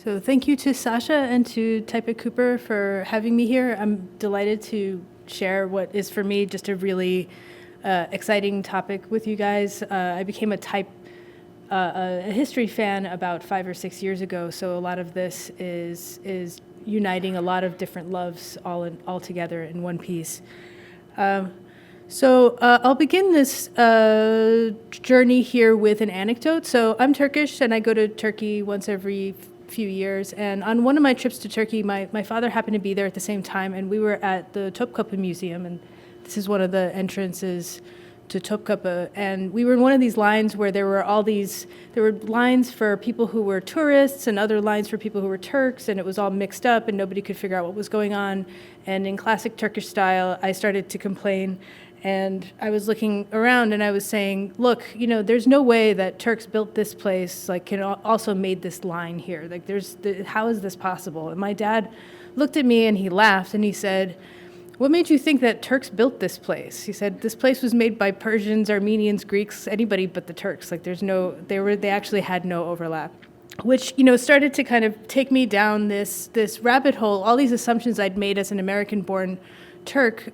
So thank you to Sasha and to Type It Cooper for having me here. I'm delighted to share what is for me just a really exciting topic with you guys. I became a history fan about 5 or 6 years ago, so a lot of this is uniting a lot of different loves all together in one piece. So I'll begin this journey here with an anecdote. So I'm Turkish, and I go to Turkey once every few years. And on one of my trips to Turkey, my father happened to be there at the same time, and we were at the Topkapı Museum, and this is one of the entrances to Topkapı. And we were in one of these lines where there were lines for people who were tourists and other lines for people who were Turks, and it was all mixed up, and nobody could figure out what was going on. And in classic Turkish style, I started to complain. And I was looking around and I was saying, look, there's no way that Turks built this place, can also made this line here. How is this possible? And my dad looked at me and he laughed and he said, what made you think that Turks built this place? He said, this place was made by Persians, Armenians, Greeks, anybody but the Turks. They actually had no overlap. Which, started to kind of take me down this rabbit hole. All these assumptions I'd made as an American-born Turk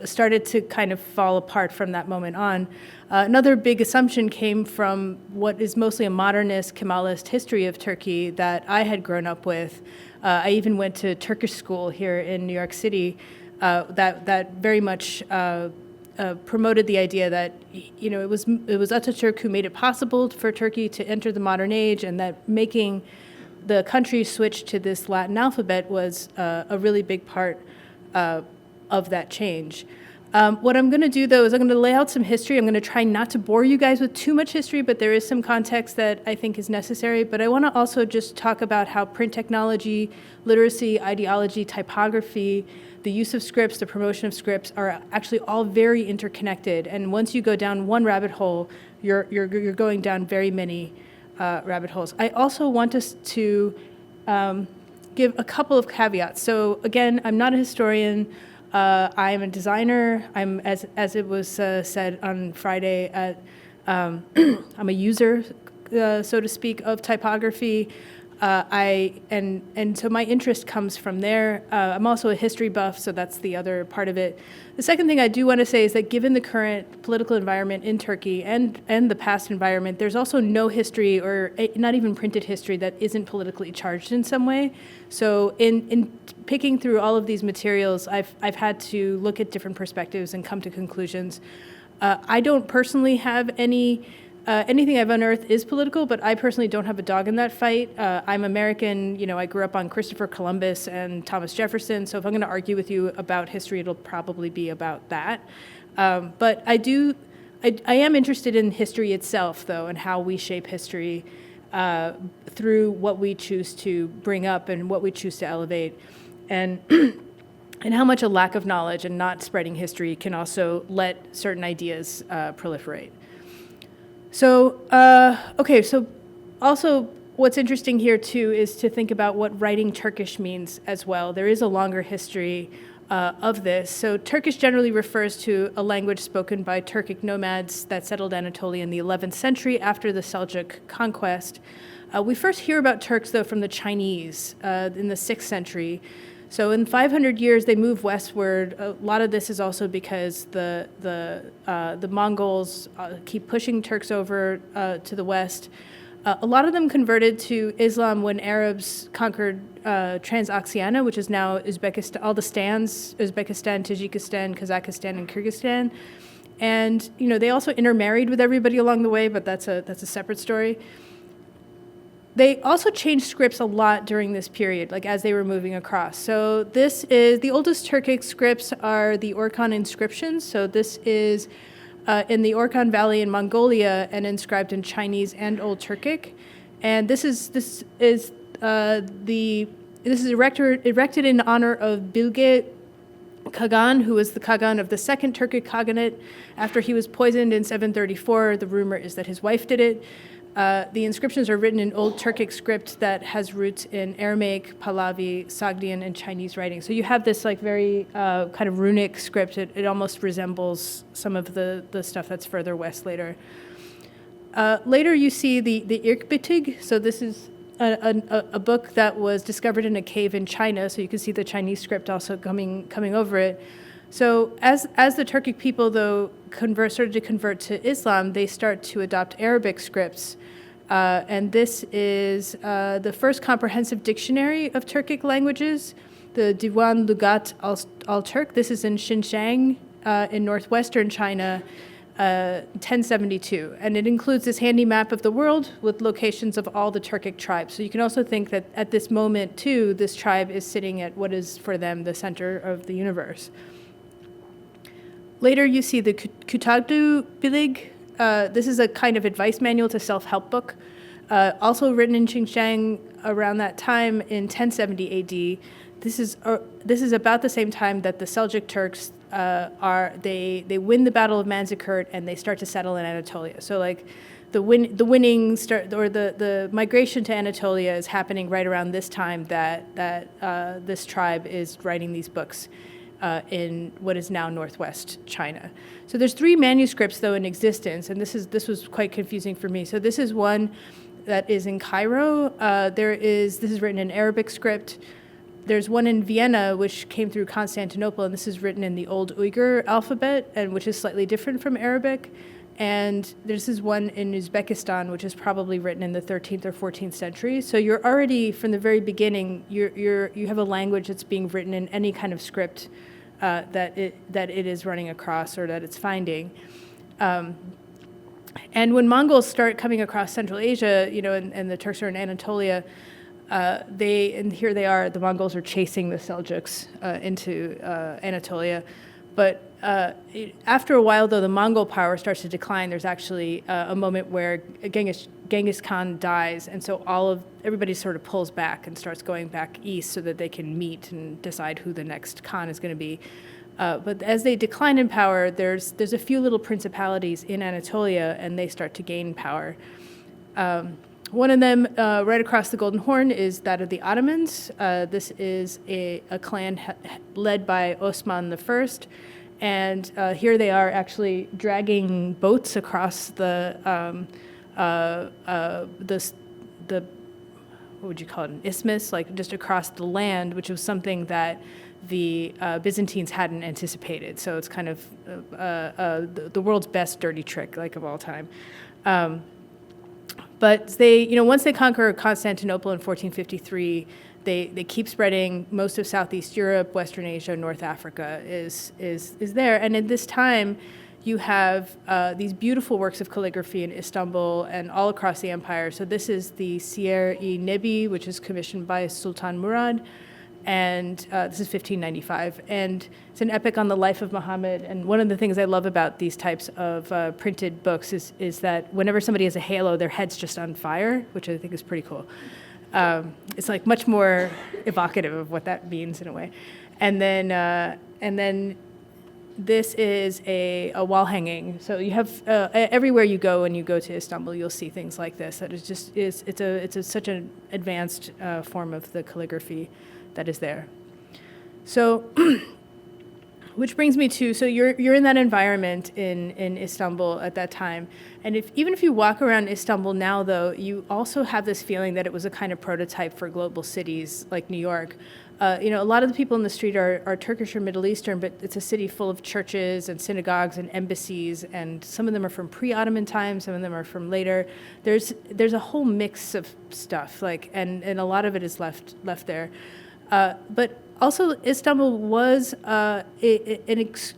started to kind of fall apart from that moment on. Another big assumption came from what is mostly a modernist, Kemalist history of Turkey that I had grown up with. I even went to Turkish school here in New York City that very much promoted the idea that it was Ataturk who made it possible for Turkey to enter the modern age, and that making the country switch to this Latin alphabet was a really big part of that change. What I'm going to do, though, is I'm going to lay out some history. I'm going to try not to bore you guys with too much history, but there is some context that I think is necessary. But I want to also just talk about how print technology, literacy, ideology, typography, the use of scripts, the promotion of scripts are actually all very interconnected. And once you go down one rabbit hole, you're going down very many rabbit holes. I also want us to give a couple of caveats. So again, I'm not a historian. I am a designer. I'm, as it was said on Friday, I'm a user, so to speak, of typography. And so my interest comes from there. I'm also a history buff, so that's the other part of it. The second thing I do want to say is that given the current political environment in Turkey and the past environment, there's also no history or not even printed history that isn't politically charged in some way. So in picking through all of these materials, I've had to look at different perspectives and come to conclusions. I don't personally have anything I've unearthed is political, but I personally don't have a dog in that fight. I'm American. I grew up on Christopher Columbus and Thomas Jefferson, so if I'm going to argue with you about history, it'll probably be about that. But I am interested in history itself, though, and how we shape history through what we choose to bring up and what we choose to elevate. And and how much a lack of knowledge and not spreading history can also let certain ideas proliferate. So, so also what's interesting here, too, is to think about what writing Turkish means as well. There is a longer history of this. So Turkish generally refers to a language spoken by Turkic nomads that settled Anatolia in the 11th century after the Seljuk conquest. We first hear about Turks, though, from the Chinese in the 6th century. So in 500 years, they move westward. A lot of this is also because the Mongols keep pushing Turks over to the west. A lot of them converted to Islam when Arabs conquered Transoxiana, which is now Uzbekistan, all the stands, Uzbekistan, Tajikistan, Kazakhstan, and Kyrgyzstan. And they also intermarried with everybody along the way, but that's a separate story. They also changed scripts a lot during this period, as they were moving across. So this is, the oldest Turkic scripts are the Orkhon inscriptions. So this is in the Orkhon Valley in Mongolia and inscribed in Chinese and Old Turkic. And this is erected in honor of Bilge Kagan, who was the Kagan of the Second Turkic Khaganate. After he was poisoned in 734, the rumor is that his wife did it. The inscriptions are written in Old Turkic script that has roots in Aramaic, Pahlavi, Sogdian, and Chinese writing. So you have this very kind of runic script. It almost resembles some of the stuff that's further west later. Later you see the Irkbitig. So this is a book that was discovered in a cave in China, so you can see the Chinese script also coming over it. So as the Turkic people, though, started to convert to Islam, they start to adopt Arabic scripts. And this is the first comprehensive dictionary of Turkic languages, the Diwan Lugat al-Turk. This is in Xinjiang in northwestern China, 1072. And it includes this handy map of the world with locations of all the Turkic tribes. So you can also think that at this moment, too, this tribe is sitting at what is for them the center of the universe. Later, you see the Kutagdu Bilig. This is a kind of advice manual to self-help book, also written in Xinjiang around that time in 1070 AD. This is about the same time that the Seljuk Turks they win the Battle of Manzikert and they start to settle in Anatolia. So like the winning start, or the migration to Anatolia is happening right around this time that this tribe is writing these books in what is now northwest China. So there's 3 manuscripts, though, in existence, and this was quite confusing for me. So this is one that is in Cairo. This is written in Arabic script. There's one in Vienna, which came through Constantinople, and this is written in the Old Uyghur alphabet, and which is slightly different from Arabic. And this is one in Uzbekistan, which is probably written in the 13th or 14th century. So you're already, from the very beginning, you have a language that's being written in any kind of script that it is running across or that it's finding. And when Mongols start coming across Central Asia, and the Turks are in Anatolia, here they are, the Mongols are chasing the Seljuks into Anatolia. But after a while, though, the Mongol power starts to decline. There's actually a moment where Genghis Khan dies, and so everybody sort of pulls back and starts going back east so that they can meet and decide who the next Khan is going to be. But as they decline in power, there's a few little principalities in Anatolia, and they start to gain power. One of them, right across the Golden Horn, is that of the Ottomans. This is a clan led by Osman I, and here they are actually dragging boats across the what would you call it, an isthmus, like just across the land, which was something that the Byzantines hadn't anticipated. So it's kind of the world's best dirty trick, like, of all time. But they, once they conquer Constantinople in 1453, they keep spreading. Most of Southeast Europe, Western Asia, North Africa is there. And at this time, you have these beautiful works of calligraphy in Istanbul and all across the empire. So this is the Siyer-i Nebi, which is commissioned by Sultan Murad. And this is 1595. And it's an epic on the life of Muhammad. And one of the things I love about these types of printed books is that whenever somebody has a halo, their head's just on fire, which I think is pretty cool. It's like much more evocative of what that means in a way. And then this is a wall hanging. So you have everywhere you go when you go to Istanbul, you'll see things like this. That is just it's such an advanced form of the calligraphy that is there. So, which brings me to, so you're in that environment in Istanbul at that time, and even if you walk around Istanbul now, though, you also have this feeling that it was a kind of prototype for global cities like New York. A lot of the people in the street are Turkish or Middle Eastern, but it's a city full of churches and synagogues and embassies, and some of them are from pre-Ottoman times, some of them are from later. There's a whole mix of stuff, and a lot of it is left there. But also, Istanbul was an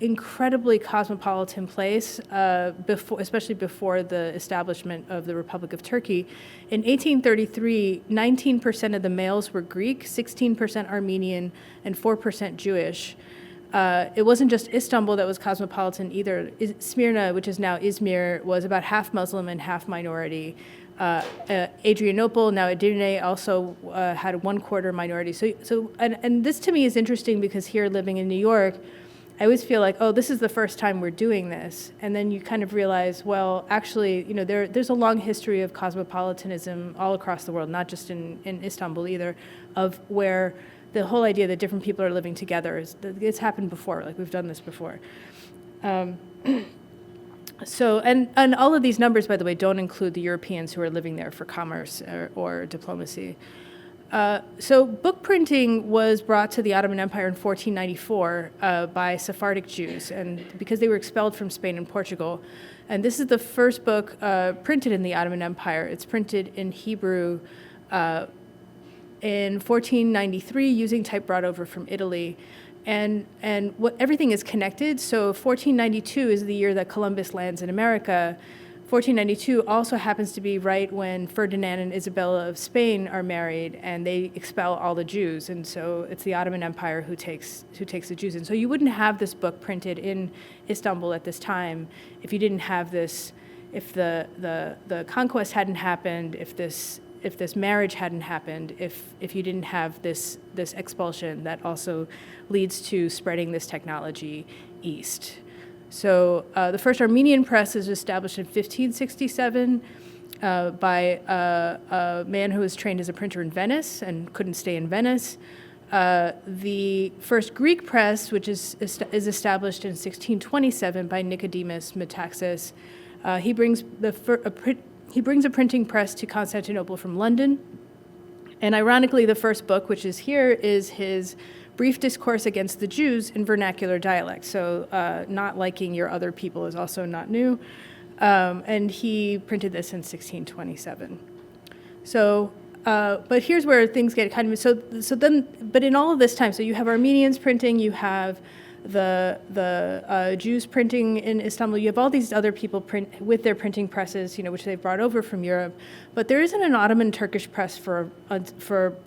incredibly cosmopolitan place, especially before the establishment of the Republic of Turkey. In 1833, 19% of the males were Greek, 16% Armenian, and 4% Jewish. It wasn't just Istanbul that was cosmopolitan either. Smyrna, which is now Izmir, was about half Muslim and half minority. Adrianople, now Edirne, also had a 1/4 minority. So this to me is interesting because here, living in New York, I always feel like, oh, this is the first time we're doing this, and then you kind of realize, well, actually, there's a long history of cosmopolitanism all across the world, not just in Istanbul either, of where the whole idea that different people are living together it's happened before, like we've done this before. So, and all of these numbers, by the way, don't include the Europeans who are living there for commerce or diplomacy. So book printing was brought to the Ottoman Empire in 1494 by Sephardic Jews, and because they were expelled from Spain and Portugal. And this is the first book printed in the Ottoman Empire. It's printed in Hebrew in 1493 using type brought over from Italy. And everything is connected. So 1492 is the year that Columbus lands in America. 1492 also happens to be right when Ferdinand and Isabella of Spain are married, and they expel all the Jews. And so it's the Ottoman Empire who takes the Jews in. So you wouldn't have this book printed in Istanbul at this time if you didn't have this, if the conquest hadn't happened, if this marriage hadn't happened, if you didn't have this expulsion that also leads to spreading this technology east. So the first Armenian press is established in 1567 by a man who was trained as a printer in Venice and couldn't stay in Venice. The first Greek press, which is established in 1627 by Nicodemus Metaxas, he brings a printing press to Constantinople from London. And ironically, the first book, which is here, is his brief discourse against the Jews in vernacular dialect. So not liking your other people is also not new. And he printed this in 1627. So, but here's where things get kind of, but in all of this time, so you have Armenians printing, you have the Jews printing in Istanbul. You have all these other people print with their printing presses, which they've brought over from Europe. But there isn't an Ottoman Turkish press for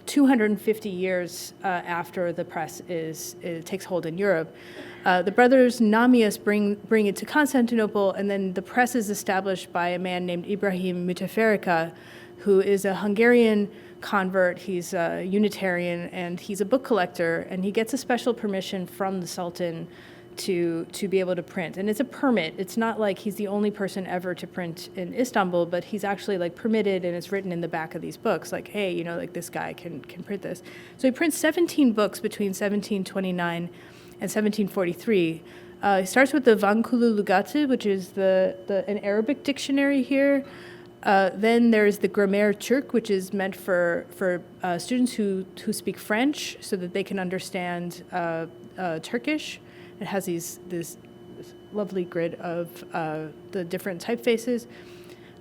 250 years after the press takes hold in Europe. The brothers Namias bring it to Constantinople, and then the press is established by a man named Ibrahim Müteferrika, who is a Hungarian convert. He's a Unitarian, and he's a book collector, and he gets a special permission from the Sultan to be able to print. And it's a permit. It's not like he's the only person ever to print in Istanbul, but he's actually like permitted, and it's written in the back of these books, like, hey, like this guy can print this. So he prints 17 books between 1729 and 1743. He starts with the Vankulu Lugati, which is an Arabic dictionary here. Then there's the Grammaire Turk, which is meant for students who speak French so that they can understand Turkish. It has this lovely grid of the different typefaces.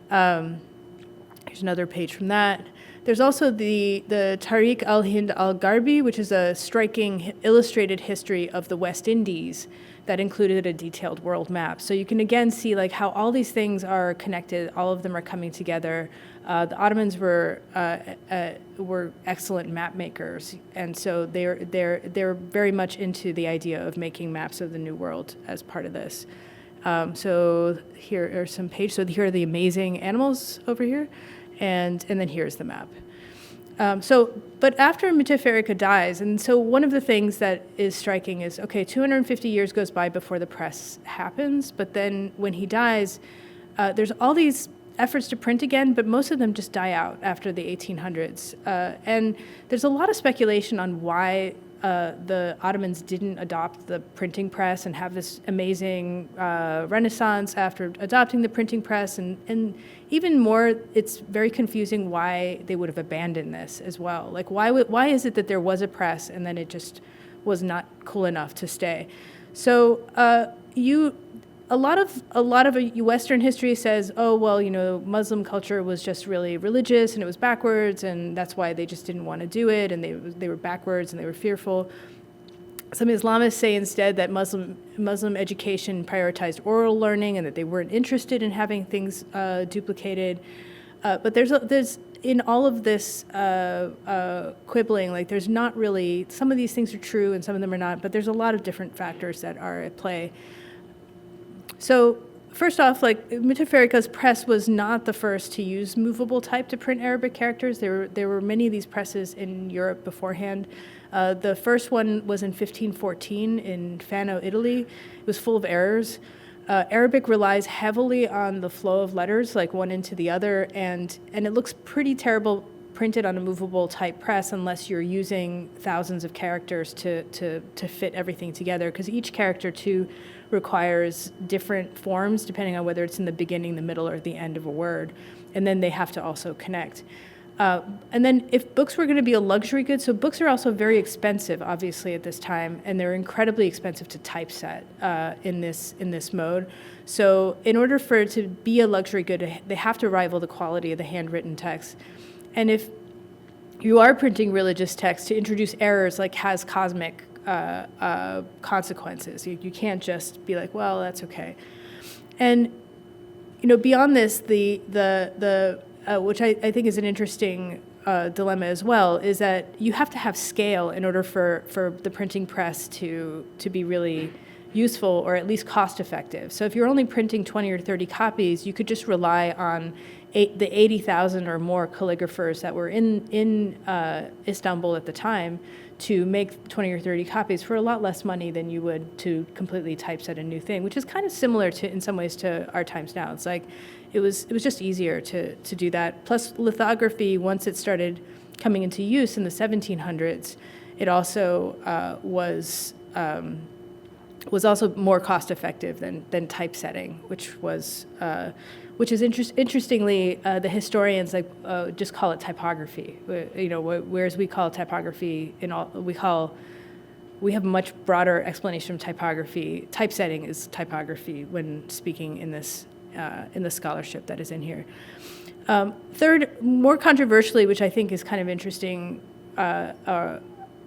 Here's another page from that. There's also the Tariq al-Hind al-Garbi, which is a striking illustrated history of the West Indies that included a detailed world map. So you can again see like how all these things are connected. All of them are coming together. The Ottomans were excellent map makers, and so they're very much into the idea of making maps of the New World as part of this. So here are some pages. So here are the amazing animals over here, and then here's the map. But after Müteferrika dies, and so one of the things that is striking is, 250 years goes by before the press happens, but then when he dies, there's all these efforts to print again, but most of them just die out after the 1800s. And there's a lot of speculation on why the Ottomans didn't adopt the printing press and have this amazing renaissance after adopting the printing press. And even more, it's very confusing why they would have abandoned this as well. Like, why is it that there was a press and then it just was not cool enough to stay? So a lot of Western history says, Muslim culture was just really religious and it was backwards, and that's why they just didn't want to do it, and they were backwards and they were fearful. Some Islamists say instead that Muslim education prioritized oral learning and that they weren't interested in having things duplicated. But there's in all of this quibbling, like there's not really, some of these things are true and some of them are not, but there's a lot of different factors that are at play. So first off, like Müteferrika's press was not the first to use movable type to print Arabic characters. There were many of these presses in Europe beforehand. The first one was in 1514 in Fano, Italy. It was full of errors. Arabic relies heavily on the flow of letters, like one into the other, and it looks pretty terrible printed on a movable type press unless you're using thousands of characters to fit everything together, because each character too requires different forms depending on whether it's in the beginning, the middle, or the end of a word, and then they have to also connect. And then if books were going to be a luxury good, so books are also very expensive, obviously, at this time, and they're incredibly expensive to typeset in this mode. So in order for it to be a luxury good, they have to rival the quality of the handwritten text. And if you are printing religious text, to introduce errors has cosmic consequences. You can't just be like, well, that's okay. And beyond this, the which I think is an interesting dilemma as well, is that you have to have scale in order for the printing press to be really useful, or at least cost effective. So if you're only printing 20 or 30 copies, you could just rely on the 80,000 or more calligraphers that were in Istanbul at the time to make 20 or 30 copies for a lot less money than you would to completely typeset a new thing, which is kind of similar to, in some ways, to our times now. It's like it was just easier to do that. Plus lithography, once it started coming into use in the 1700s, it also was also more cost effective than typesetting, which is interestingly, the historians just call it typography. Whereas we call typography we have a much broader explanation of typography. Typesetting is typography when speaking in the scholarship that is in here. Third, more controversially, which I think is kind of interesting,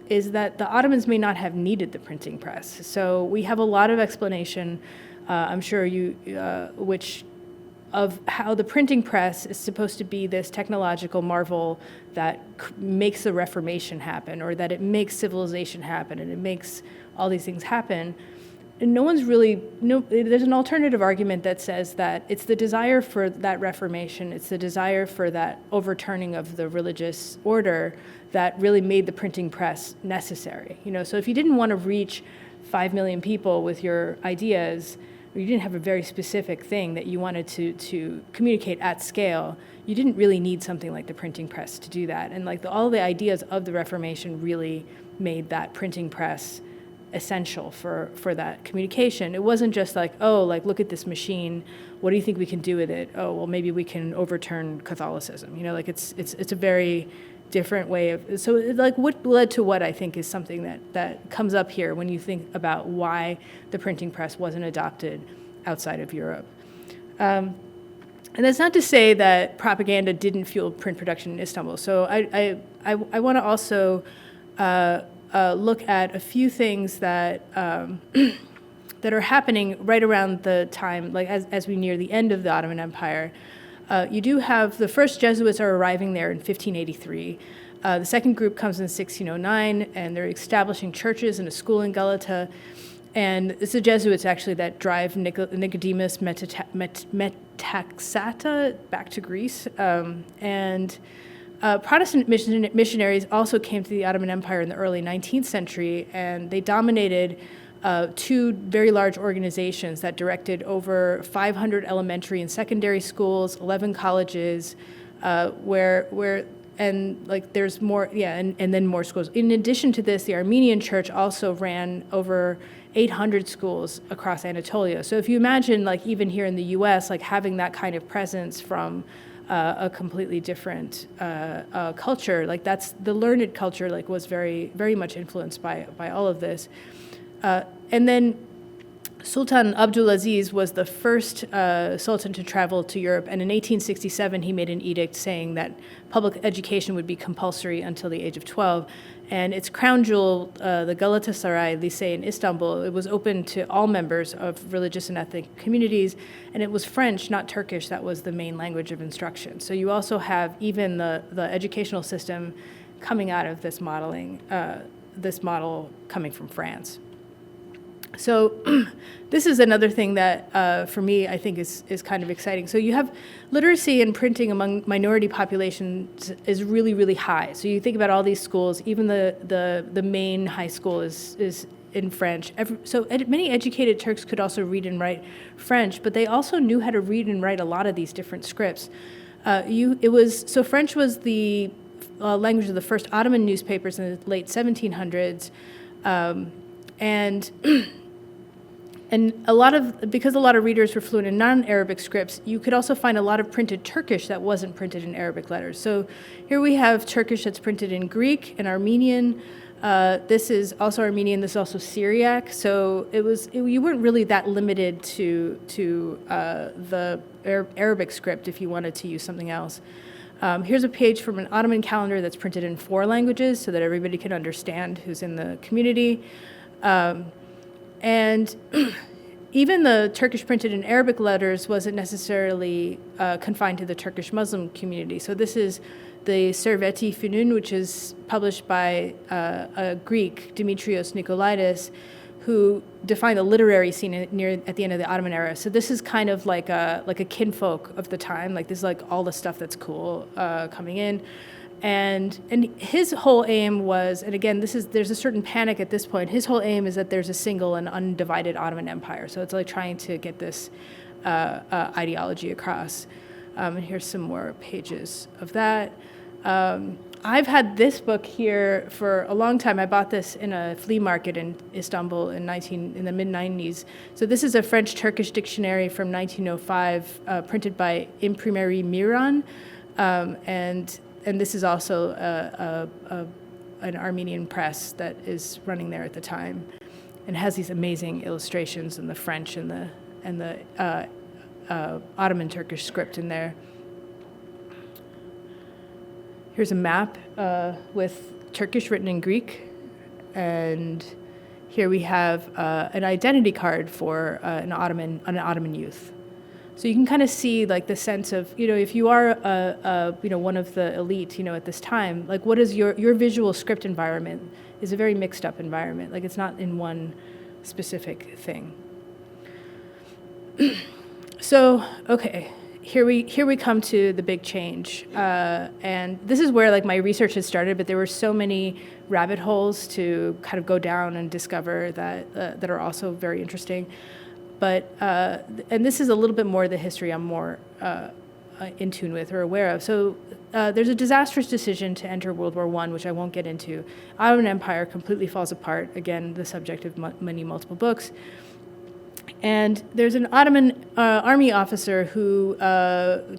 is that the Ottomans may not have needed the printing press. So we have a lot of explanation, I'm sure of how the printing press is supposed to be this technological marvel that makes the Reformation happen, or that it makes civilization happen, and it makes all these things happen. And there's an alternative argument that says that it's the desire for that Reformation, it's the desire for that overturning of the religious order that really made the printing press necessary. So if you didn't want to reach 5 million people with your ideas, or you didn't have a very specific thing that you wanted to communicate at scale, you didn't really need something like the printing press to do that. And all the ideas of the Reformation really made that printing press essential for that communication. It wasn't just look at this machine, what do you think we can do with it? Oh, well, maybe we can overturn Catholicism. It's a very different way of, so what led to what, I think, is something that comes up here when you think about why the printing press wasn't adopted outside of Europe. And that's not to say that propaganda didn't fuel print production in Istanbul. So I want to also look at a few things that that are happening right around the time, as we near the end of the Ottoman Empire. You do have the first Jesuits are arriving there in 1583. The second group comes in 1609, and they're establishing churches and a school in Galata. And it's the Jesuits, actually, that drive Nicodemus Metaxata back to Greece. Protestant missionaries also came to the Ottoman Empire in the early 19th century, and they dominated two very large organizations that directed over 500 elementary and secondary schools, 11 colleges, there's more, and then more schools. In addition to this, the Armenian Church also ran over 800 schools across Anatolia. So if you imagine, even here in the U.S., having that kind of presence from a completely different culture, that's the learned culture, was very, very much influenced by all of this. And then Sultan Abdulaziz was the first sultan to travel to Europe, and in 1867 he made an edict saying that public education would be compulsory until the age of 12. And its crown jewel, the Galatasaray Lycée in Istanbul, it was open to all members of religious and ethnic communities, and it was French, not Turkish, that was the main language of instruction. So you also have even the educational system coming out of this this model coming from France. So this is another thing that, for me, I think is kind of exciting. So you have literacy and printing among minority populations is really, really high. So you think about all these schools, even the main high school is in French. Many educated Turks could also read and write French, but they also knew how to read and write a lot of these different scripts. French was the language of the first Ottoman newspapers in the late 1700s, and because a lot of readers were fluent in non-Arabic scripts, you could also find a lot of printed Turkish that wasn't printed in Arabic letters. So here we have Turkish that's printed in Greek and Armenian. This is also Armenian. This is also Syriac. So you weren't really that limited to the Arabic script if you wanted to use something else. Here's a page from an Ottoman calendar that's printed in 4 languages so that everybody can understand who's in the community. And even the Turkish printed in Arabic letters wasn't necessarily confined to the Turkish Muslim community. So this is the Serveti Fünun, which is published by a Greek, Dimitrios Nikolaidis, who defined the literary scene at the end of the Ottoman era. So this is kind of like a kinfolk of the time. Like this is like all the stuff that's cool coming in. And his whole aim was, and again, there's a certain panic at this point. His whole aim is that there's a single and undivided Ottoman Empire. So it's like trying to get this ideology across. And here's some more pages of that. I've had this book here for a long time. I bought this in a flea market in Istanbul in the mid-90s. So this is a French-Turkish dictionary from 1905, printed by Imprimerie Miran, and this is also an Armenian press that is running there at the time, and has these amazing illustrations in the French and the Ottoman Turkish script in there. Here's a map with Turkish written in Greek, and here we have an identity card for an Ottoman youth. So you can kind of see like the sense of, if you are one of the elite, at this time, like what is your visual script environment is a very mixed up environment. Like it's not in one specific thing. So, okay, here we come to the big change. And this is where like my research had started, but there were so many rabbit holes to kind of go down and discover that are also very interesting. But, and this is a little bit more the history I'm more in tune with or aware of. So there's a disastrous decision to enter World War I, which I won't get into. Ottoman Empire completely falls apart. Again, the subject of many multiple books. And there's an Ottoman army officer who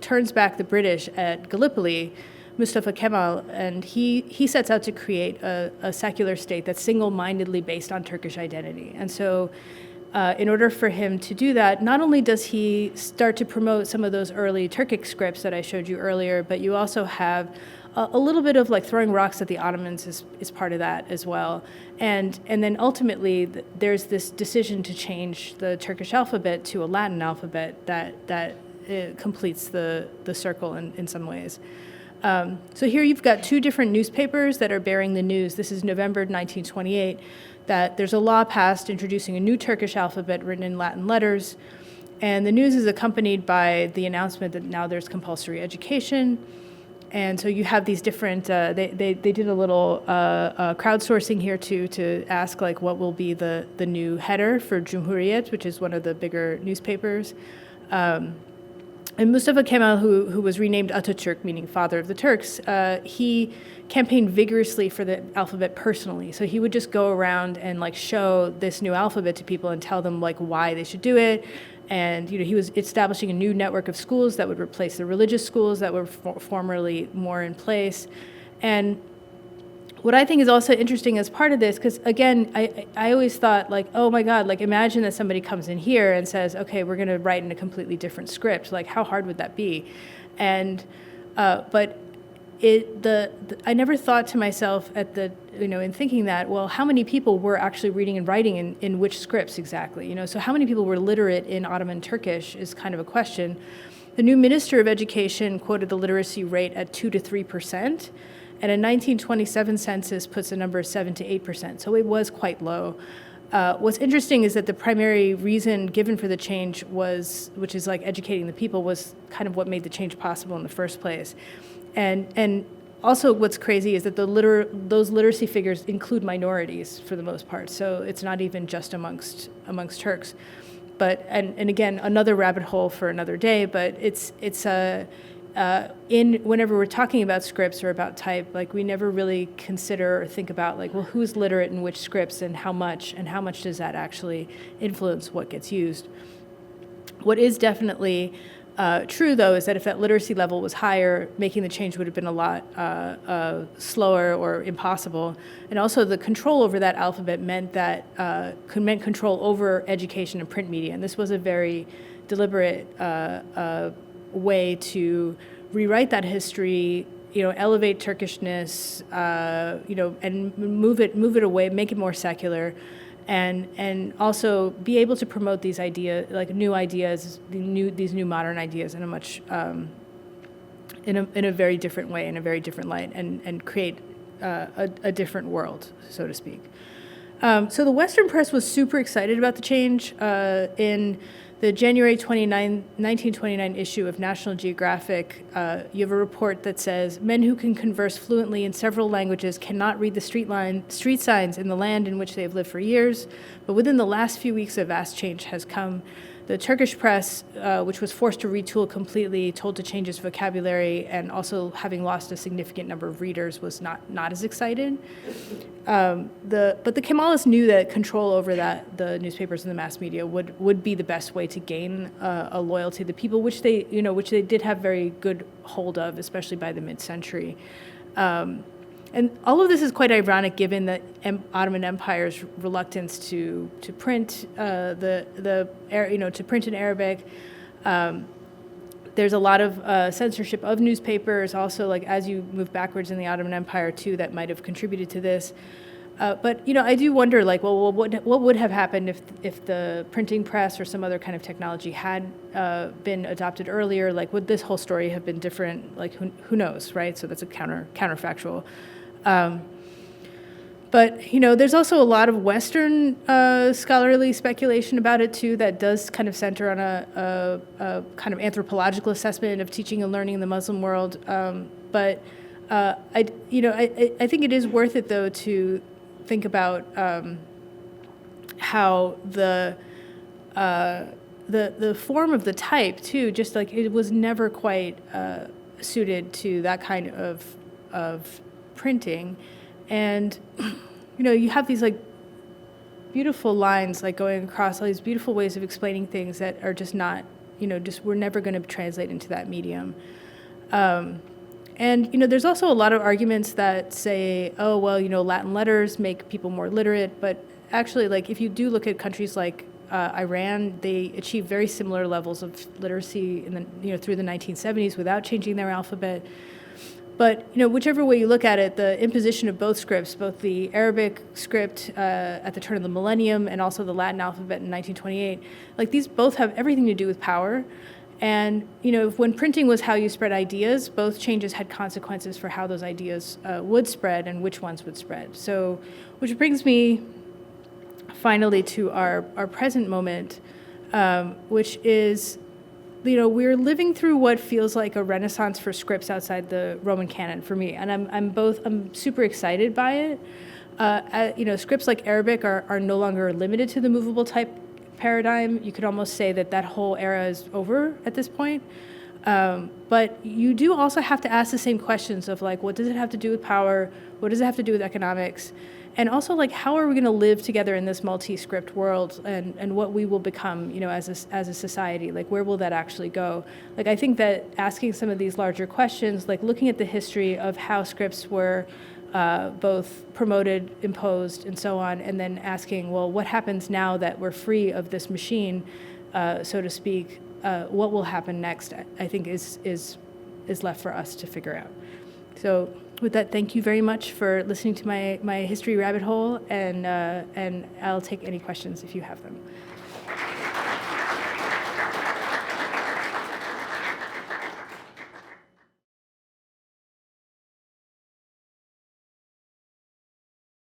turns back the British at Gallipoli, Mustafa Kemal, and he sets out to create a secular state that's single-mindedly based on Turkish identity. And so in order for him to do that, not only does he start to promote some of those early Turkic scripts that I showed you earlier, but you also have a little bit of like throwing rocks at the Ottomans is part of that as well. And then ultimately there's this decision to change the Turkish alphabet to a Latin alphabet that completes the circle in some ways. So here you've got 2 different newspapers that are bearing the news. This is November 1928. That there's a law passed introducing a new Turkish alphabet written in Latin letters, and the news is accompanied by the announcement that now there's compulsory education. And so you have these different, they did a little crowdsourcing here too to ask like what will be the new header for Cumhuriyet, which is one of the bigger newspapers. And Mustafa Kemal, who was renamed Atatürk, meaning father of the Turks, he campaigned vigorously for the alphabet personally. So he would just go around and like show this new alphabet to people and tell them like why they should do it. And he was establishing a new network of schools that would replace the religious schools that were formerly more in place. And what I think is also interesting as part of this, because again, I always thought like, oh my God, like imagine that somebody comes in here and says, okay, we're going to write in a completely different script. Like how hard would that be? And but I never thought to myself in thinking that, well, how many people were actually reading and writing in which scripts exactly? So how many people were literate in Ottoman Turkish is kind of a question. The new Minister of Education quoted the literacy rate at 2 to 3%, and a 1927 census puts the number 7 to 8%, so it was quite low. What's interesting is that the primary reason given for the change which is like educating the people, was kind of what made the change possible in the first place. And also what's crazy is that those literacy figures include minorities for the most part, so it's not even just amongst Turks. But and again, another rabbit hole for another day, but whenever we're talking about scripts or about type, like we never really consider or think about like, well, who's literate in which scripts and how much does that actually influence what gets used. What is definitely true, though, is that if that literacy level was higher, making the change would have been a lot slower or impossible. And also the control over that alphabet meant control over education and print media. And this was a very deliberate way to rewrite that history, elevate Turkishness, and move it away, make it more secular. And also be able to promote these ideas, like new ideas, these new modern ideas in a much in a very different way, in a very different light, and create a different world, so to speak. So the Western press was super excited about the change. In the January 1929 issue of National Geographic, you have a report that says, men who can converse fluently in several languages cannot read the street signs in the land in which they have lived for years. But within the last few weeks, a vast change has come. The Turkish press, which was forced to retool completely, told to change its vocabulary, and also having lost a significant number of readers, was not as excited. But the Kemalists knew that control over the newspapers and the mass media would be the best way to gain a loyalty of the people, which they did have very good hold of, especially by the mid-century. And all of this is quite ironic, given the Ottoman Empire's reluctance to print to print in Arabic. There's a lot of censorship of newspapers. Also, like as you move backwards in the Ottoman Empire too, that might have contributed to this. But I do wonder, like, well, what would have happened if the printing press or some other kind of technology had been adopted earlier? Like, would this whole story have been different? Like, who knows, right? So that's a counterfactual. But there's also a lot of Western scholarly speculation about it too that does kind of center on a kind of anthropological assessment of teaching and learning in the Muslim world. But I think it is worth it though to think about how the form of the type too, just like it was never quite suited to that kind of printing. And you have these like beautiful lines like going across all these beautiful ways of explaining things that are just not, we're never going to translate into that medium. And there's also a lot of arguments that say, oh well, Latin letters make people more literate, but actually, like if you do look at countries like Iran, they achieve very similar levels of literacy in the through the 1970s without changing their alphabet. But whichever way you look at it, the imposition of both scripts, both the Arabic script at the turn of the millennium and also the Latin alphabet in 1928, like these both have everything to do with power. And when printing was how you spread ideas, both changes had consequences for how those ideas would spread and which ones would spread. So, which brings me finally to our present moment, which is, we're living through what feels like a renaissance for scripts outside the Roman canon for me, and I'm super excited by it. Scripts like Arabic are no longer limited to the movable type paradigm. You could almost say that whole era is over at this point. But you do also have to ask the same questions of like, what does it have to do with power? What does it have to do with economics? And also, like, how are we going to live together in this multi-script world, and what we will become, as a society? Like, where will that actually go? Like, I think that asking some of these larger questions, like looking at the history of how scripts were both promoted, imposed, and so on, and then asking, well, what happens now that we're free of this machine, so to speak? What will happen next? I think is left for us to figure out. So, with that, thank you very much for listening to my history rabbit hole, and I'll take any questions if you have them.